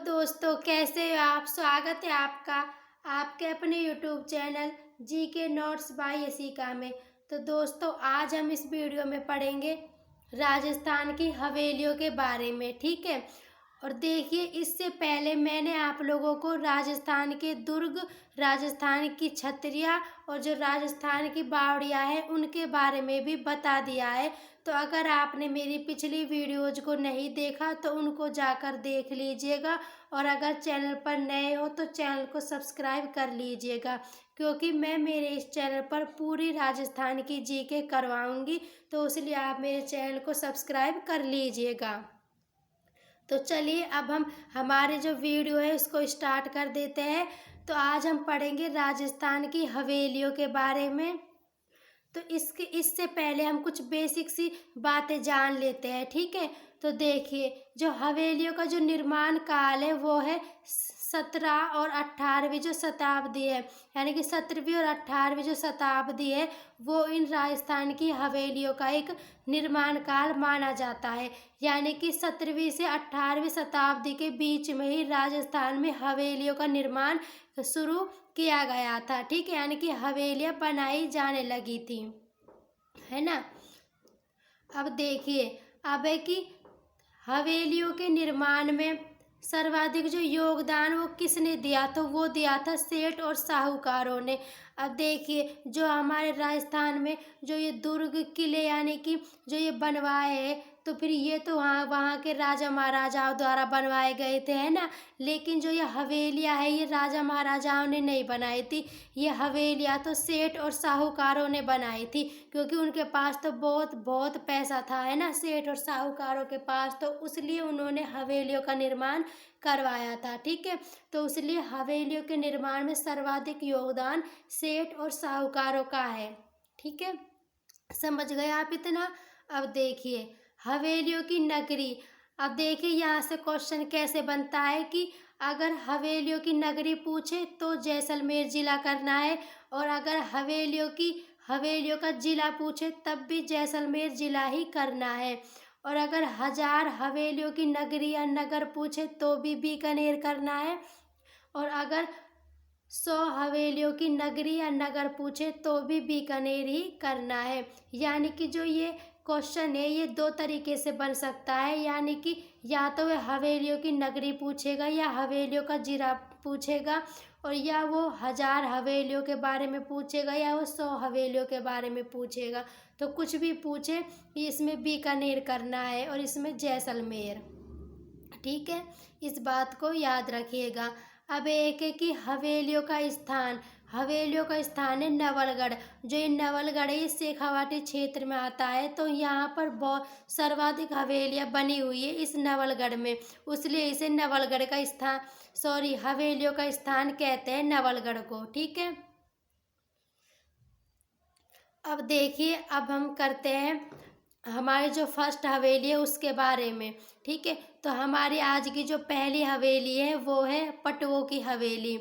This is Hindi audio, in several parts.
दोस्तों, कैसे हो आप? स्वागत है आपका आपके अपने यूट्यूब चैनल जी के नोट्स बाय यशिका में। तो दोस्तों, आज हम इस वीडियो में पढ़ेंगे राजस्थान की हवेलियों के बारे में, ठीक है। और देखिए, इससे पहले मैंने आप लोगों को राजस्थान के दुर्ग, राजस्थान की छतरियाँ और जो राजस्थान की बावड़ियाँ हैं उनके बारे में भी बता दिया है। तो अगर आपने मेरी पिछली वीडियोज़ को नहीं देखा तो उनको जाकर देख लीजिएगा। और अगर चैनल पर नए हो तो चैनल को सब्सक्राइब कर लीजिएगा, क्योंकि मैं मेरे इस चैनल पर पूरी राजस्थान की जीके करवाऊंगी। तो इसलिए आप मेरे चैनल को सब्सक्राइब कर लीजिएगा। तो चलिए, अब हम हमारे जो वीडियो है उसको स्टार्ट कर देते हैं। तो आज हम पढ़ेंगे राजस्थान की हवेलियों के बारे में। तो इससे पहले हम कुछ बेसिक सी बातें जान लेते हैं, ठीक है। तो देखिए, जो हवेलियों का जो निर्माण काल है वो है 17 और 18वीं जो शताब्दी है, यानी कि 17वीं और 18वीं जो शताब्दी है वो इन राजस्थान की हवेलियों का एक निर्माण काल माना जाता है। यानी कि 17वीं से 18वीं शताब्दी के बीच में ही राजस्थान में हवेलियों का निर्माण शुरू किया गया था, ठीक है। यानी कि हवेलियाँ बनाई जाने लगी थी, है ना। अब देखिए, अब है कि हवेलियों के निर्माण में सर्वाधिक जो योगदान वो किसने दिया, तो वो दिया था सेठ और साहूकारों ने। अब देखिए, जो हमारे राजस्थान में जो ये दुर्ग किले यानी कि जो ये बनवाए हैं, तो फिर ये तो वहाँ के राजा महाराजाओं द्वारा बनवाए गए थे, है ना। लेकिन जो ये हवेलियाँ है ये राजा महाराजाओं ने नहीं बनाई थी। ये हवेलियाँ तो सेठ और साहूकारों ने बनाई थी, क्योंकि उनके पास तो बहुत बहुत पैसा था, है ना, सेठ और साहूकारों के पास। तो इसलिए उन्होंने हवेलियों का निर्माण करवाया था, ठीक है। तो इसलिए हवेलियों के निर्माण में सर्वाधिक योगदान सेठ और साहूकारों का है, ठीक है। समझ गए आप इतना? अब देखिए, हवेलियों की नगरी। अब देखिए, यहाँ से क्वेश्चन कैसे बनता है कि अगर हवेलियों की नगरी पूछे तो जैसलमेर जिला करना है, और अगर हवेलियों का जिला पूछे तब भी जैसलमेर जिला ही करना है। और अगर 1000 हवेलियों की नगरी या नगर पूछे तो भी बीकानेर करना है। और अगर 100 हवेलियों की नगरी या नगर पूछे तो भी बीकानेर ही करना है। यानी कि जो ये क्वेश्चन है ये दो तरीके से बन सकता है, यानी कि या तो वह हवेलियों की नगरी पूछेगा या हवेलियों का जिला पूछेगा, और या वो 1000 हवेलियों के बारे में पूछेगा या वो 100 हवेलियों के बारे में पूछेगा। तो कुछ भी पूछे, इसमें बीकानेर करना है और इसमें जैसलमेर, ठीक है। इस बात को याद रखिएगा। अब एक है कि हवेलियों का स्थान है नवलगढ़। जो ये नवलगढ़ है ये शेखावाटी क्षेत्र में आता है। तो यहाँ पर बहुत सर्वाधिक हवेलियाँ बनी हुई है इस नवलगढ़ में, इसलिए इसे नवलगढ़ का स्थान हवेलियों का स्थान कहते हैं नवलगढ़ को, ठीक है। अब देखिए, अब हम करते हैं हमारी जो फर्स्ट हवेली है उसके बारे में, ठीक है। तो हमारी आज की जो पहली हवेली है वो है पटुओं की हवेली।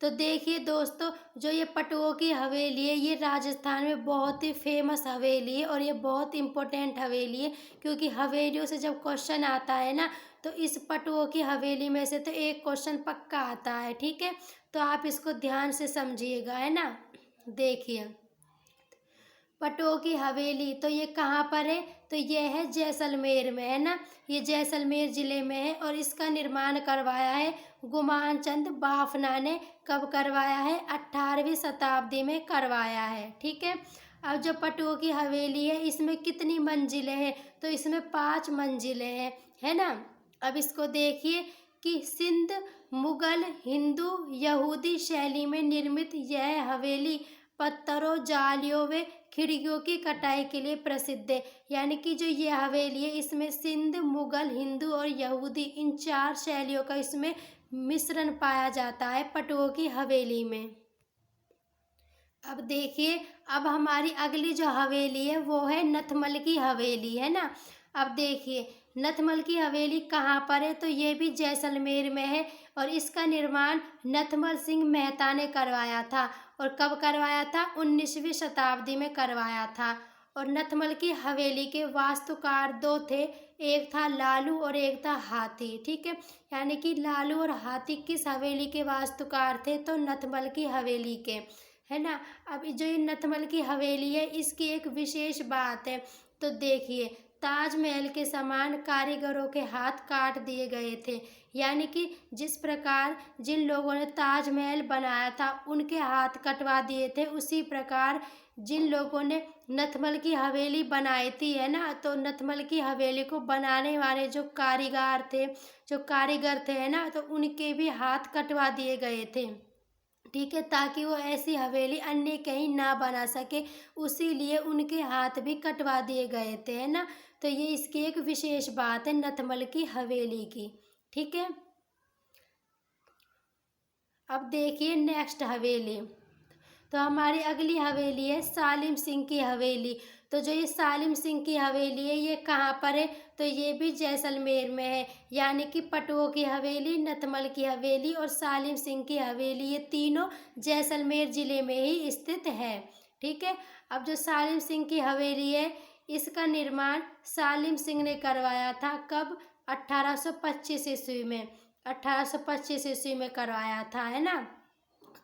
तो देखिए दोस्तों, जो ये पटुओं की हवेली है ये राजस्थान में बहुत ही फेमस हवेली है, और ये बहुत इम्पोर्टेंट हवेली है, क्योंकि हवेलियों से जब क्वेश्चन आता है ना तो इस पटुओं की हवेली में से तो एक क्वेश्चन पक्का आता है, ठीक है। तो आप इसको ध्यान से समझिएगा, है ना। देखिए, पटुओं की हवेली तो ये कहाँ पर है, तो ये है जैसलमेर में, है ना। ये जैसलमेर ज़िले में है, और इसका निर्माण करवाया है गुमान चंद बाफना ने। कब करवाया है? 18वीं शताब्दी में करवाया है, ठीक है। अब जो पटुओं की हवेली है इसमें कितनी मंजिलें हैं, तो इसमें 5 मंजिलें हैं, है ना। अब इसको देखिए कि सिंध मुगल हिंदू यहूदी शैली में निर्मित यह हवेली पत्थरों, जालियों व खिड़कियों की कटाई के लिए प्रसिद्ध है। यानी कि जो ये हवेली है इसमें सिंध, मुगल, हिंदू और यहूदी इन 4 शैलियों का इसमें मिश्रण पाया जाता है पटुओं की हवेली में। अब देखिए, अब हमारी अगली जो हवेली है वो है नथमल की हवेली, है ना। अब देखिए, नथमल की हवेली कहाँ पर है, तो ये भी जैसलमेर में है, और इसका निर्माण नथमल सिंह मेहता ने करवाया था। और कब करवाया था? 19वीं शताब्दी में करवाया था। और नथमल की हवेली के वास्तुकार 2 थे, एक था लालू और एक था हाथी। ठीक है, यानी कि लालू और हाथी किस हवेली के वास्तुकार थे? तो नथमल की हवेली के, है ना। अब जो ये नथमल की हवेली है, इसकी एक विशेष बात है। तो देखिए, ताजमहल के समान कारीगरों के हाथ काट दिए गए थे, यानी कि जिस प्रकार जिन लोगों ने ताजमहल बनाया था उनके हाथ कटवा दिए थे, उसी प्रकार जिन लोगों ने नथमल की हवेली बनाई थी, है ना, तो नथमल की हवेली को बनाने वाले जो कारीगर थे, है ना, तो उनके भी हाथ कटवा दिए गए थे। ठीक है, ताकि वो ऐसी हवेली अन्य कहीं ना बना सके, उसी उनके हाथ भी कटवा दिए गए थे, है ना। तो ये इसकी एक विशेष बात है नथमल की हवेली की। ठीक है, अब देखिए नेक्स्ट हवेली। तो हमारी अगली हवेली है सालिम सिंह की हवेली। तो जो ये सालिम सिंह की हवेली है, ये कहाँ पर है? तो ये भी जैसलमेर में है, यानी कि पटुओं की हवेली, नथमल की हवेली और सालिम सिंह की हवेली, ये तीनों जैसलमेर ज़िले में ही स्थित है। ठीक है, अब जो सालिम सिंह की हवेली है, इसका निर्माण सालिम सिंह ने करवाया था। कब? 1825 ईस्वी में, 1825 ईस्वी में करवाया था, है ना।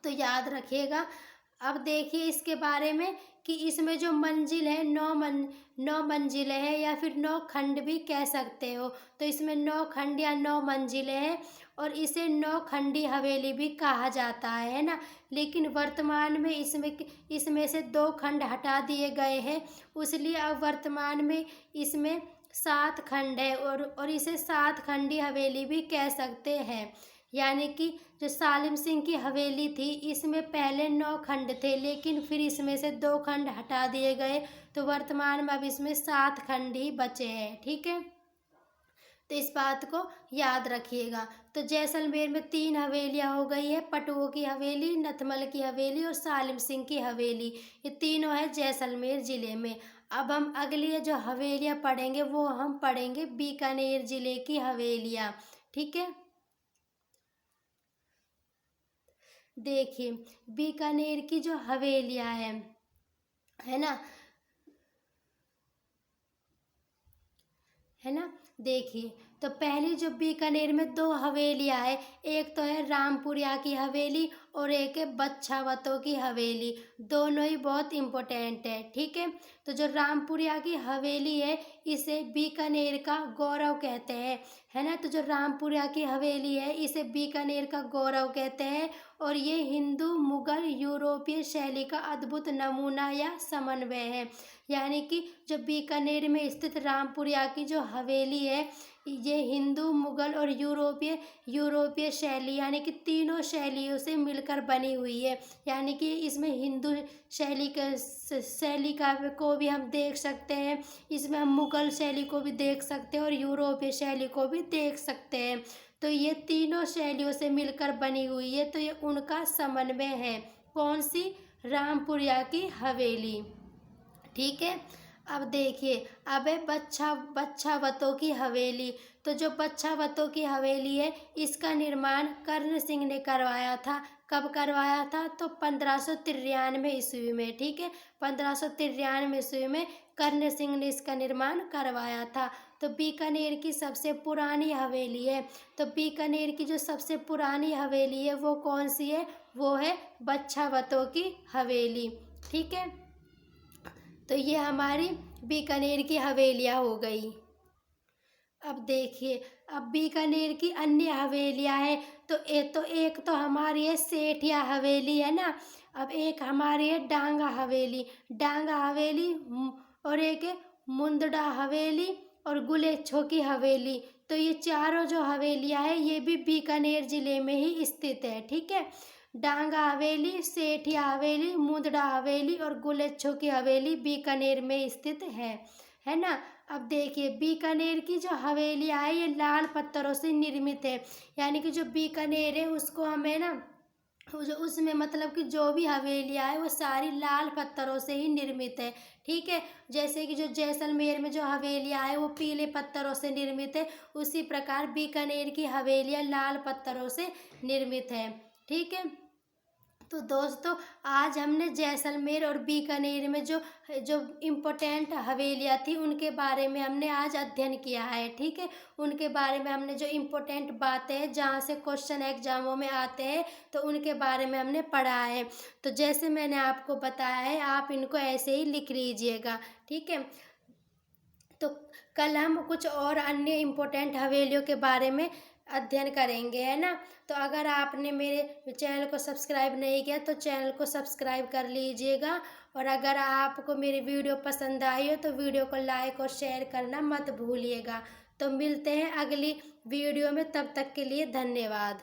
तो याद रखिएगा। अब देखिए इसके बारे में कि इसमें जो मंजिल है, 9 मंजिलें हैं, या फिर 9 खंड भी कह सकते हो। तो इसमें 9 खंड या 9 मंजिलें हैं, और इसे 9 खंडी हवेली भी कहा जाता है ना। लेकिन वर्तमान में इसमें से 2 खंड हटा दिए गए हैं, इसलिए अब वर्तमान में इसमें 7 खंड है, और इसे 7 खंडी हवेली भी कह सकते हैं। यानी कि जो सालिम सिंह की हवेली थी, इसमें पहले 9 खंड थे, लेकिन फिर इसमें से 2 खंड हटा दिए गए, तो वर्तमान में अब इसमें 7 खंड ही बचे हैं। ठीक है, तो इस बात को याद रखिएगा। तो जैसलमेर में 3 हवेलियां हो गई है, पटुओं की हवेली, नथमल की हवेली और सालिम सिंह की हवेली, ये तीनों है जैसलमेर ज़िले में। अब हम अगली जो हवेलियां पढ़ेंगे, वो हम पढ़ेंगे बीकानेर ज़िले की हवेलियां। ठीक है, देखिए बीकानेर की जो हवेलियां हैं, है ना, है ना। देखिए, तो पहली जो बीकानेर में 2 हवेलियां है, एक तो है रामपुरिया की हवेली और एक है बच्छावतों की हवेली। दोनों ही बहुत इम्पोर्टेंट है। ठीक है, तो जो रामपुरिया की हवेली है, इसे बीकानेर का गौरव कहते हैं, है ना। तो जो रामपुरिया की हवेली है, इसे बीकानेर का गौरव कहते हैं, और ये हिंदू मुगल यूरोपीय शैली का अद्भुत नमूना या समन्वय है। यानी कि जो बीकानेर में स्थित रामपुरिया की जो हवेली है, ये हिंदू मुगल और यूरोपीय शैली, यानी कि तीनों शैलियों से मिलकर बनी हुई है। यानी कि इसमें हिंदू शैली का को भी हम देख सकते हैं, इसमें हम मुगल शैली को भी देख सकते हैं और यूरोपीय शैली को भी देख सकते हैं। तो ये तीनों शैलियों से मिलकर बनी हुई है, तो ये उनका समन्वय है। कौन सी? रामपुरिया की हवेली। ठीक है, अब देखिए, अब है बच्छावतों की हवेली। तो जो बच्छावतों की हवेली है, इसका निर्माण कर्ण सिंह ने करवाया था। कब करवाया था? तो 1593 ईस्वी में। ठीक है, 1593 ईस्वी में कर्ण सिंह ने इसका निर्माण करवाया था। तो बीकानेर की सबसे पुरानी हवेली है। तो बीकानेर की जो सबसे पुरानी हवेली है, वो कौन सी है? वो है बच्छावतों की हवेली। ठीक है, तो ये हमारी बीकानेर की हवेलियां हो गई। अब देखिए, अब बीकानेर की अन्य हवेलियां हैं। तो एक तो हमारी है सेठिया हवेली, है ना। अब एक हमारी है डांगा हवेली, और एक है मुंदड़ा हवेली और गुलेच्छों की हवेली। तो ये चारों जो हवेलियां हैं, ये भी बीकानेर ज़िले में ही स्थित है। ठीक है, डांगा हवेली, सेठिया हवेली, मुंदड़ा हवेली और गुलेच्छों की हवेली बीकानेर में स्थित है ना। अब देखिए, बीकानेर की जो हवेलियां है, ये लाल पत्थरों से निर्मित है। यानी कि जो बीकानेर है, उसको हमें ना, जो उसमें मतलब कि जो भी हवेलियां है, वो सारी लाल पत्थरों से ही निर्मित है। ठीक है, जैसे कि जो जैसलमेर में जो हवेलियां है, वो पीले पत्थरों से निर्मित है, उसी प्रकार बीकानेर की हवेलियां लाल पत्थरों से निर्मित है। ठीक है, तो दोस्तों आज हमने जैसलमेर और बीकानेर में जो जो इम्पोर्टेंट हवेलियाँ थी उनके बारे में हमने आज अध्ययन किया है। ठीक है, उनके बारे में हमने जो इम्पोर्टेंट बातें हैं जहाँ से क्वेश्चन एग्जामों में आते हैं तो उनके बारे में हमने पढ़ा है। तो जैसे मैंने आपको बताया है आप इनको ऐसे ही लिख लीजिएगा। ठीक है, तो कल हम कुछ और अन्य इम्पोर्टेंट हवेलियों के बारे में अध्ययन करेंगे, है ना। तो अगर आपने मेरे चैनल को सब्सक्राइब नहीं किया तो चैनल को सब्सक्राइब कर लीजिएगा, और अगर आपको मेरी वीडियो पसंद आई हो तो वीडियो को लाइक और शेयर करना मत भूलिएगा। तो मिलते हैं अगली वीडियो में, तब तक के लिए धन्यवाद।